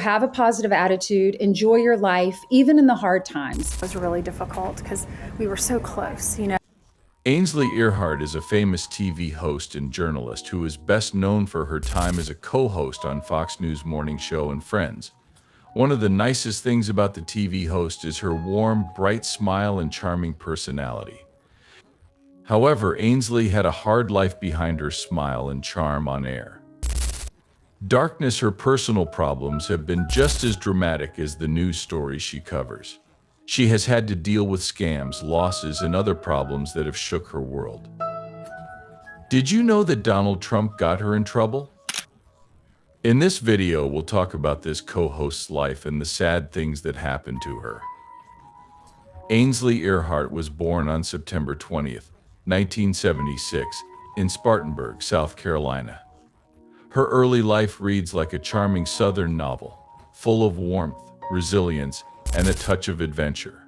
Have a positive attitude, enjoy your life, even in the hard times. It was really difficult because we were so close. Ainsley Earhardt is a famous TV host and journalist who is best known for her time as a co-host on Fox News Morning Show and Friends. One of the nicest things about the TV host is her warm, bright smile and charming personality. However, Ainsley had a hard life behind her smile and charm on air. Darkness, her personal problems have been just as dramatic as the news stories she covers. She has had to deal with scams, losses, and other problems that have shook her world. Did you know that Donald Trump got her in trouble? In this video, we'll talk about this co-host's life and the sad things that happened to her. Ainsley Earhardt was born on September 20th, 1976, in Spartanburg, South Carolina. Her early life reads like a charming Southern novel, full of warmth, resilience, and a touch of adventure.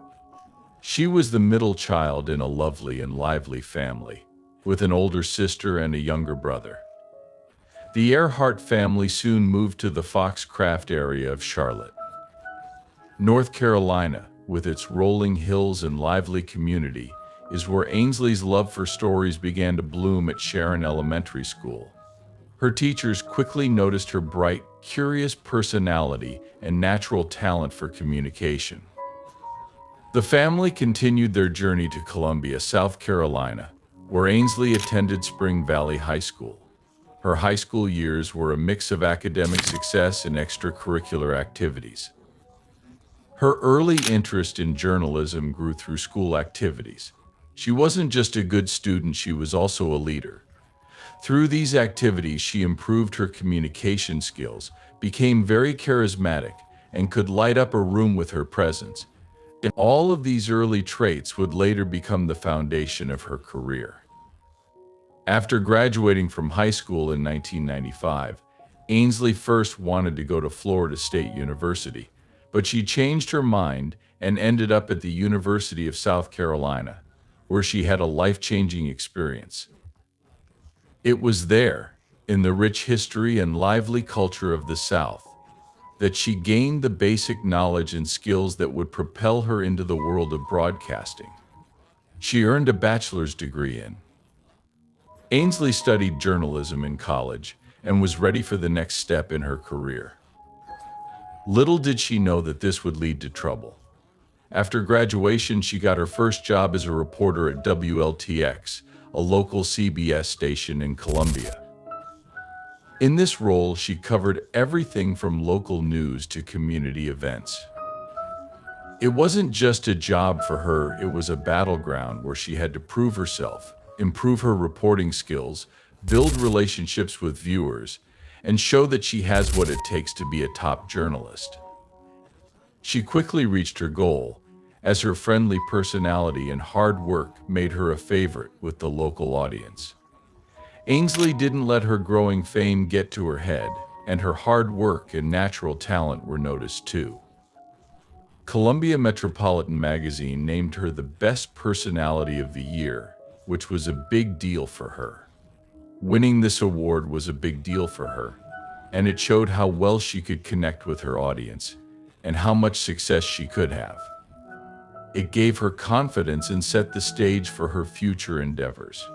She was the middle child in a lovely and lively family, with an older sister and a younger brother. The Earhardt family soon moved to the Foxcroft area of Charlotte, North Carolina, with its rolling hills and lively community, is where Ainsley's love for stories began to bloom at Sharon Elementary School. Her teachers quickly noticed her bright, curious personality and natural talent for communication. The family continued their journey to Columbia, South Carolina, where Ainsley attended Spring Valley High School. Her high school years were a mix of academic success and extracurricular activities. Her early interest in journalism grew through school activities. She wasn't just a good student, she was also a leader. Through these activities, she improved her communication skills, became very charismatic, and could light up a room with her presence. And all of these early traits would later become the foundation of her career. After graduating from high school in 1995, Ainsley first wanted to go to Florida State University, but she changed her mind and ended up at the University of South Carolina, where she had a life-changing experience. It was there, in the rich history and lively culture of the South, that she gained the basic knowledge and skills that would propel her into the world of broadcasting. She earned a bachelor's degree in. Ainsley studied journalism in college and was ready for the next step in her career. Little did she know that this would lead to trouble. After graduation, she got her first job as a reporter at WLTX, a local CBS station in Columbia. In this role, she covered everything from local news to community events. It wasn't just a job for her, it was a battleground where she had to prove herself, improve her reporting skills, build relationships with viewers, and show that she has what it takes to be a top journalist. She quickly reached her goal, as her friendly personality and hard work made her a favorite with the local audience. Ainsley didn't let her growing fame get to her head, and her hard work and natural talent were noticed too. Columbia Metropolitan Magazine named her the Best Personality of the Year, which was a big deal for her. Winning this award was a big deal for her, and it showed how well she could connect with her audience and how much success she could have. It gave her confidence and set the stage for her future endeavors.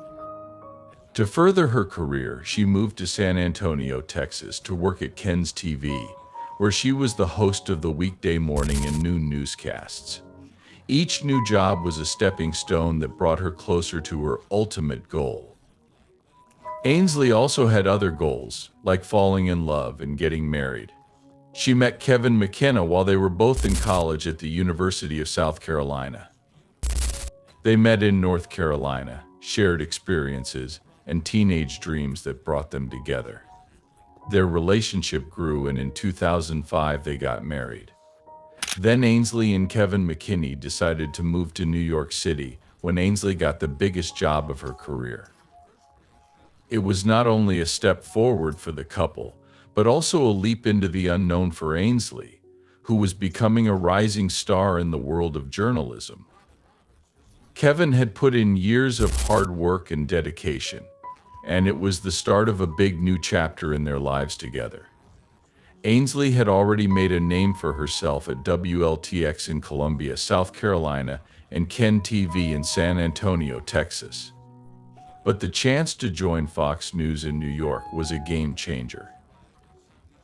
To further her career, she moved to San Antonio, Texas, to work at Ken's TV, where she was the host of the weekday morning and noon newscasts. Each new job was a stepping stone that brought her closer to her ultimate goal. Ainsley also had other goals, like falling in love and getting married. She met Kevin McKenna while they were both in college at the University of South Carolina. They met in North Carolina, shared experiences, and teenage dreams that brought them together. Their relationship grew, and in 2005 they got married. Then Ainsley and Kevin McKinney decided to move to New York City when Ainsley got the biggest job of her career. It was not only a step forward for the couple, but also a leap into the unknown for Ainsley, who was becoming a rising star in the world of journalism. Kevin had put in years of hard work and dedication, and it was the start of a big new chapter in their lives together. Ainsley had already made a name for herself at WLTX in Columbia, South Carolina, and Ken TV in San Antonio, Texas. But the chance to join Fox News in New York was a game changer.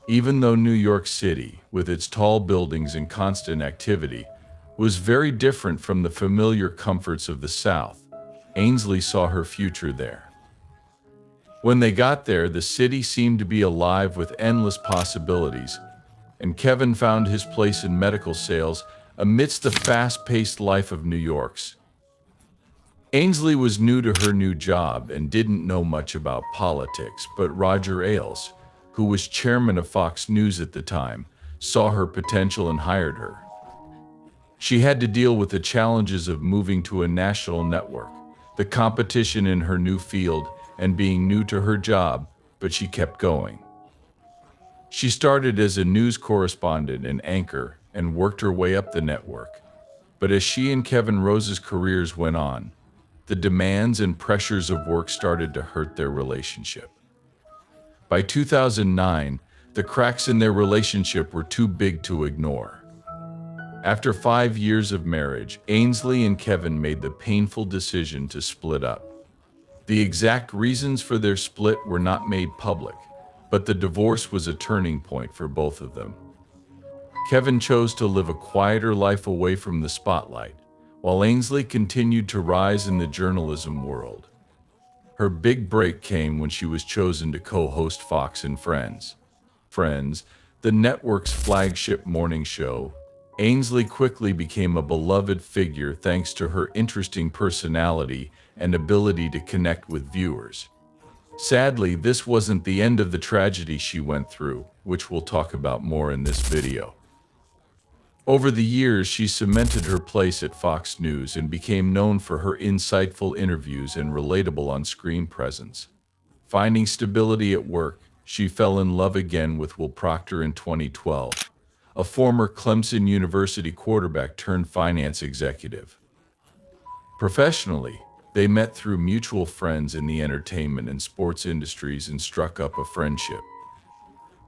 Even though New York City, with its tall buildings and constant activity, was very different from the familiar comforts of the South, Ainsley saw her future there. When they got there, the city seemed to be alive with endless possibilities, and Kevin found his place in medical sales amidst the fast-paced life of New York's. Ainsley was new to her new job and didn't know much about politics, but Roger Ailes, who was chairman of Fox News at the time, saw her potential and hired her. She had to deal with the challenges of moving to a national network, the competition in her new field, and being new to her job, but she kept going. She started as a news correspondent and anchor and worked her way up the network. But as she and Kevin Rose's careers went on, the demands and pressures of work started to hurt their relationship. By 2009, the cracks in their relationship were too big to ignore. After 5 years of marriage, Ainsley and Kevin made the painful decision to split up. The exact reasons for their split were not made public, but the divorce was a turning point for both of them. Kevin chose to live a quieter life away from the spotlight, while Ainsley continued to rise in the journalism world. Her big break came when she was chosen to co-host Fox and Friends. Friends, the network's flagship morning show, Ainsley quickly became a beloved figure thanks to her interesting personality and ability to connect with viewers. Sadly, this wasn't the end of the tragedy she went through, which we'll talk about more in this video. Over the years, she cemented her place at Fox News and became known for her insightful interviews and relatable on-screen presence. Finding stability at work, she fell in love again with Will Proctor in 2012, a former Clemson University quarterback turned finance executive. Professionally, they met through mutual friends in the entertainment and sports industries and struck up a friendship.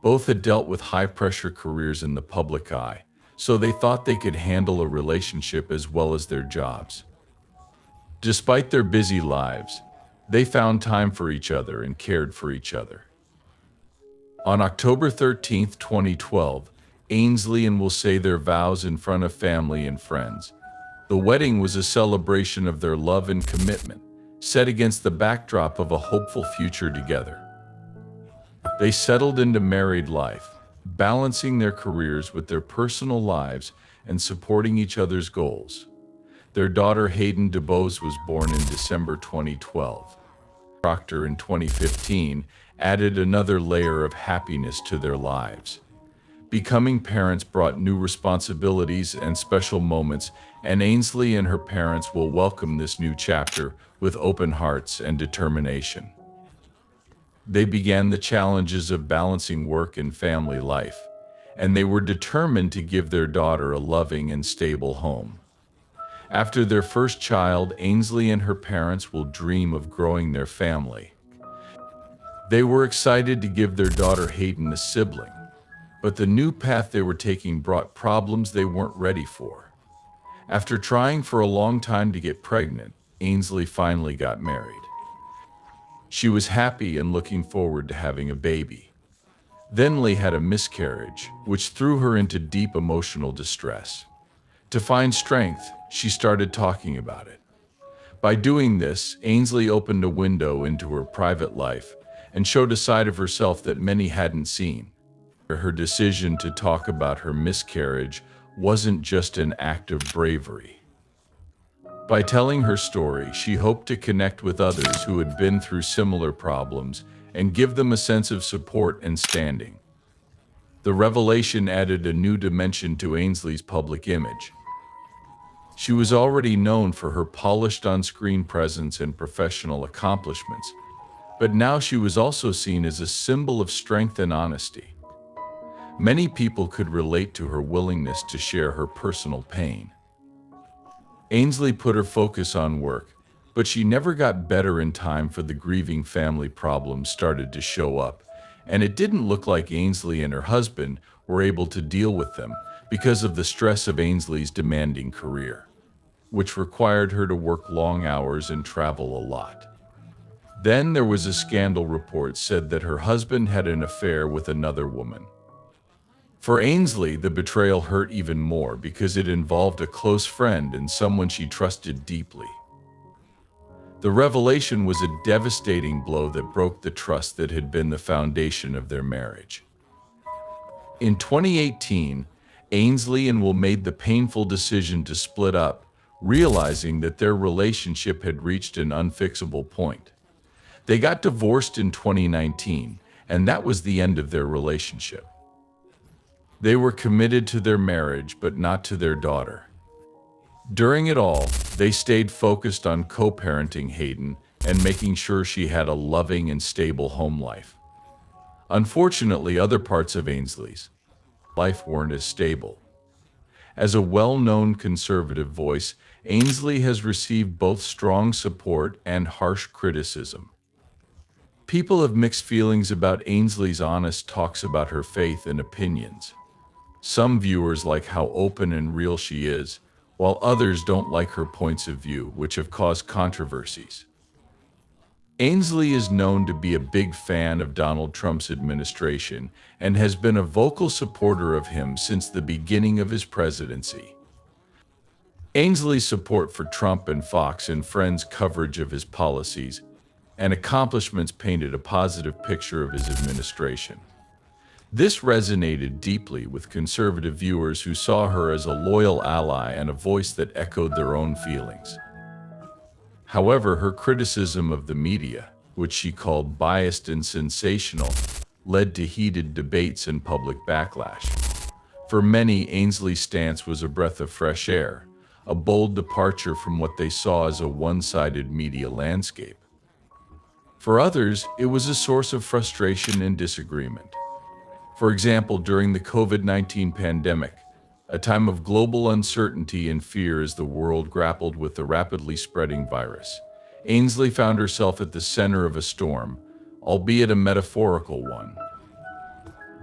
Both had dealt with high-pressure careers in the public eye, so they thought they could handle a relationship as well as their jobs. Despite their busy lives, they found time for each other and cared for each other. On October 13, 2012, Ainsley and Will say their vows in front of family and friends. The wedding was a celebration of their love and commitment, set against the backdrop of a hopeful future together. They settled into married life, balancing their careers with their personal lives and supporting each other's goals. Their daughter Hayden DeBose was born in December 2012. Proctor in 2015 added another layer of happiness to their lives. Becoming parents brought new responsibilities and special moments, and Ainsley and her parents will welcome this new chapter with open hearts and determination. They began the challenges of balancing work and family life, and they were determined to give their daughter a loving and stable home. After their first child, Ainsley and her parents will dream of growing their family. They were excited to give their daughter Hayden a sibling, but the new path they were taking brought problems they weren't ready for. After trying for a long time to get pregnant, Ainsley finally got married. She was happy and looking forward to having a baby. Then Lee had a miscarriage, which threw her into deep emotional distress. To find strength, she started talking about it. By doing this, Ainsley opened a window into her private life and showed a side of herself that many hadn't seen. Her decision to talk about her miscarriage wasn't just an act of bravery. By telling her story, she hoped to connect with others who had been through similar problems and give them a sense of support and standing. The revelation added a new dimension to Ainsley's public image. She was already known for her polished on-screen presence and professional accomplishments, but now she was also seen as a symbol of strength and honesty. Many people could relate to her willingness to share her personal pain. Ainsley put her focus on work, but she never got better in time for the grieving family problems started to show up, and it didn't look like Ainsley and her husband were able to deal with them because of the stress of Ainsley's demanding career, which required her to work long hours and travel a lot. Then there was a scandal report said that her husband had an affair with another woman. For Ainsley, the betrayal hurt even more because it involved a close friend and someone she trusted deeply. The revelation was a devastating blow that broke the trust that had been the foundation of their marriage. In 2018, Ainsley and Will made the painful decision to split up, realizing that their relationship had reached an unfixable point. They got divorced in 2019, and that was the end of their relationship. They were committed to their marriage, but not to their daughter. During it all, they stayed focused on co-parenting Hayden and making sure she had a loving and stable home life. Unfortunately, other parts of Ainsley's life weren't as stable. As a well-known conservative voice, Ainsley has received both strong support and harsh criticism. People have mixed feelings about Ainsley's honest talks about her faith and opinions. Some viewers like how open and real she is, while others don't like her points of view, which have caused controversies. Ainsley is known to be a big fan of Donald Trump's administration and has been a vocal supporter of him since the beginning of his presidency. Ainsley's support for Trump and Fox and Friends' coverage of his policies and accomplishments painted a positive picture of his administration. This resonated deeply with conservative viewers who saw her as a loyal ally and a voice that echoed their own feelings. However, her criticism of the media, which she called biased and sensational, led to heated debates and public backlash. For many, Ainsley's stance was a breath of fresh air, a bold departure from what they saw as a one-sided media landscape. For others, it was a source of frustration and disagreement. For example, during the COVID-19 pandemic, a time of global uncertainty and fear as the world grappled with the rapidly spreading virus, Ainsley found herself at the center of a storm, albeit a metaphorical one.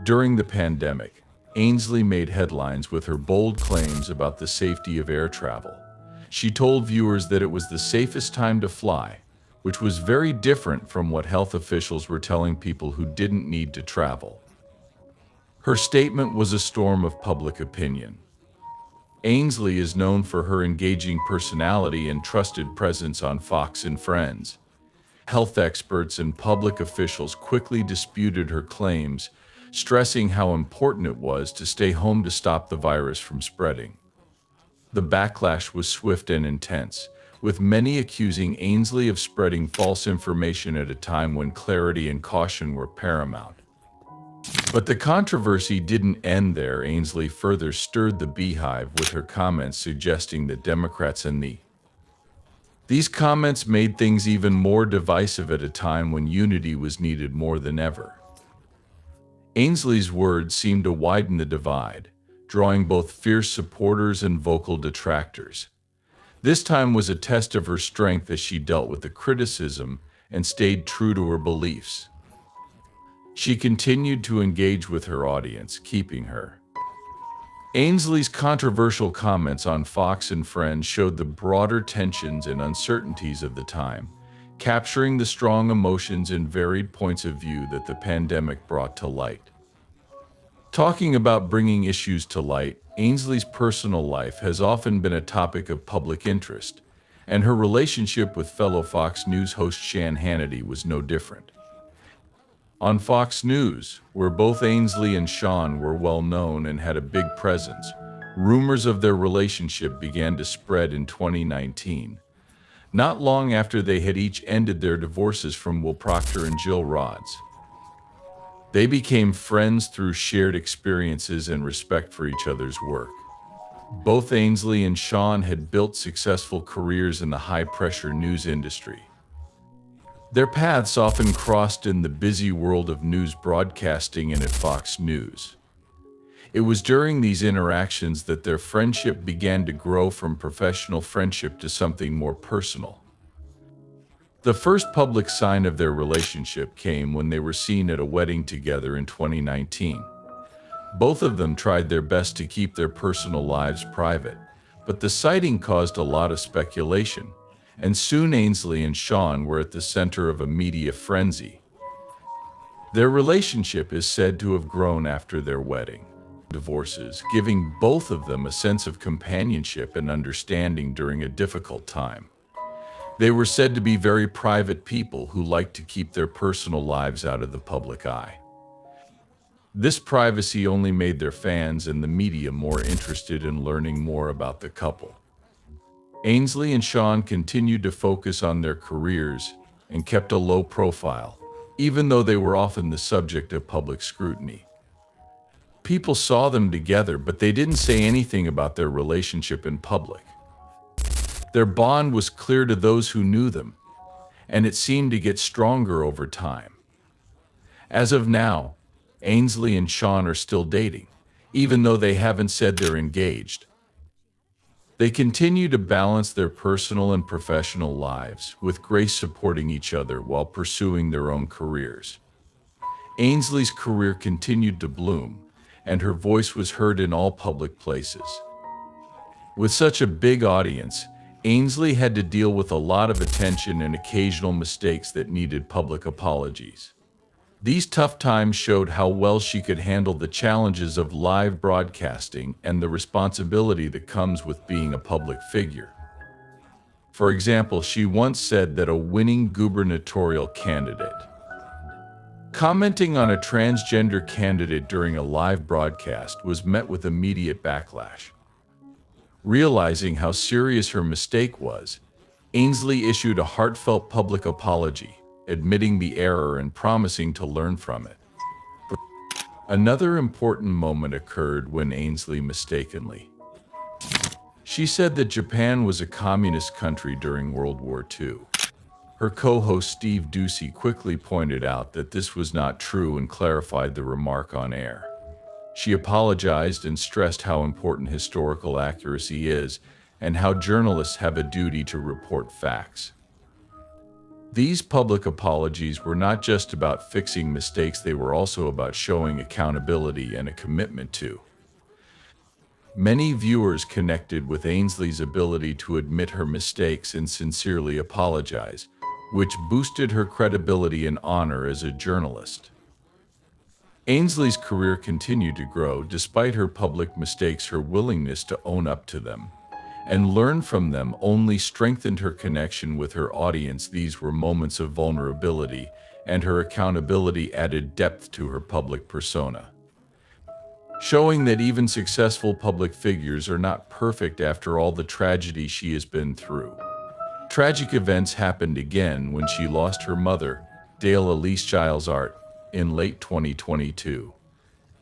During the pandemic, Ainsley made headlines with her bold claims about the safety of air travel. She told viewers that it was the safest time to fly, which was very different from what health officials were telling people who didn't need to travel. Her statement was a storm of public opinion. Ainsley is known for her engaging personality and trusted presence on Fox and Friends. Health experts and public officials quickly disputed her claims, stressing how important it was to stay home to stop the virus from spreading. The backlash was swift and intense, with many accusing Ainsley of spreading false information at a time when clarity and caution were paramount. But the controversy didn't end there. Ainsley further stirred the beehive with her comments suggesting that Democrats and these comments made things even more divisive at a time when unity was needed more than ever. Ainsley's words seemed to widen the divide, drawing both fierce supporters and vocal detractors. This time was a test of her strength as she dealt with the criticism and stayed true to her beliefs. She continued to engage with her audience, keeping her. Ainsley's controversial comments on Fox and Friends showed the broader tensions and uncertainties of the time, capturing the strong emotions and varied points of view that the pandemic brought to light. Talking about bringing issues to light, Ainsley's personal life has often been a topic of public interest, and her relationship with fellow Fox News host Sean Hannity was no different. On Fox News, where both Ainsley and Sean were well known and had a big presence, rumors of their relationship began to spread in 2019, not long after they had each ended their divorces from Will Proctor and Jill Rodds. They became friends through shared experiences and respect for each other's work. Both Ainsley and Sean had built successful careers in the high-pressure news industry. Their paths often crossed in the busy world of news broadcasting and at Fox News. It was during these interactions that their friendship began to grow from professional friendship to something more personal. The first public sign of their relationship came when they were seen at a wedding together in 2019. Both of them tried their best to keep their personal lives private, but the sighting caused a lot of speculation, and soon Ainsley and Sean were at the center of a media frenzy. Their relationship is said to have grown after their wedding. Divorces, giving both of them a sense of companionship and understanding during a difficult time. They were said to be very private people who liked to keep their personal lives out of the public eye. This privacy only made their fans and the media more interested in learning more about the couple. Ainsley and Sean continued to focus on their careers and kept a low profile, even though they were often the subject of public scrutiny. People saw them together, but they didn't say anything about their relationship in public. Their bond was clear to those who knew them, and it seemed to get stronger over time. As of now, Ainsley and Sean are still dating, even though they haven't said they're engaged. They continue to balance their personal and professional lives, with grace supporting each other while pursuing their own careers. Ainsley's career continued to bloom, and her voice was heard in all public places. With such a big audience, Ainsley had to deal with a lot of attention and occasional mistakes that needed public apologies. These tough times showed how well she could handle the challenges of live broadcasting and the responsibility that comes with being a public figure. For example, she once said that a winning gubernatorial candidate, commenting on a transgender candidate during a live broadcast, was met with immediate backlash. Realizing how serious her mistake was, Ainsley issued a heartfelt public apology, admitting the error and promising to learn from it. Another important moment occurred when Ainsley mistakenly. She said that Japan was a communist country during World War II. Her co-host Steve Doocy quickly pointed out that this was not true and clarified the remark on air. She apologized and stressed how important historical accuracy is and how journalists have a duty to report facts. These public apologies were not just about fixing mistakes, they were also about showing accountability and a commitment to. Many viewers connected with Ainsley's ability to admit her mistakes and sincerely apologize, which boosted her credibility and honor as a journalist. Ainsley's career continued to grow despite her public mistakes. Her willingness to own up to them and learn from them only strengthened her connection with her audience. These were moments of vulnerability, and her accountability added depth to her public persona, showing that even successful public figures are not perfect after all the tragedy she has been through. Tragic events happened again when she lost her mother, Dale Elise Earhardt, in late 2022.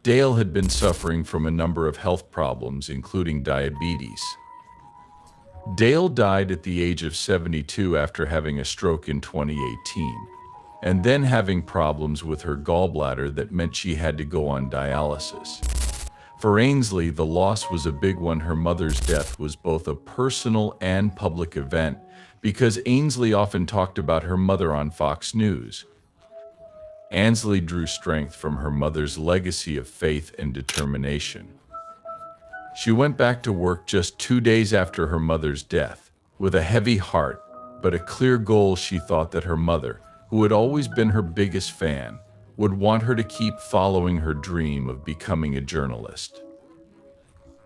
Dale had been suffering from a number of health problems, including diabetes. Dale died at the age of 72 after having a stroke in 2018, and then having problems with her gallbladder that meant she had to go on dialysis. For Ainsley, the loss was a big one. Her mother's death was both a personal and public event because Ainsley often talked about her mother on Fox News. Ainsley drew strength from her mother's legacy of faith and determination. She went back to work just 2 days after her mother's death, with a heavy heart, but a clear goal. She thought that her mother, who had always been her biggest fan, would want her to keep following her dream of becoming a journalist.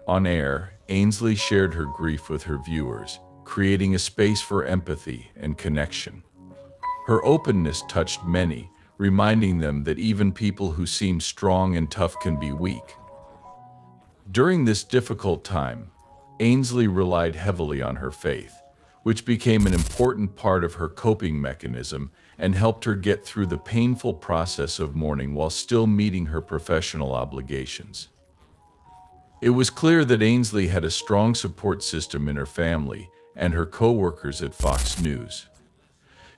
On air, Ainsley shared her grief with her viewers, creating a space for empathy and connection. Her openness touched many, reminding them that even people who seem strong and tough can be weak. During this difficult time, Ainsley relied heavily on her faith, which became an important part of her coping mechanism and helped her get through the painful process of mourning while still meeting her professional obligations. It was clear that Ainsley had a strong support system in her family and her co-workers at Fox News.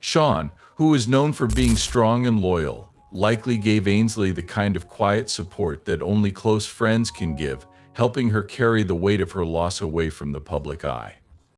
Sean, who is known for being strong and loyal, likely gave Ainsley the kind of quiet support that only close friends can give, helping her carry the weight of her loss away from the public eye.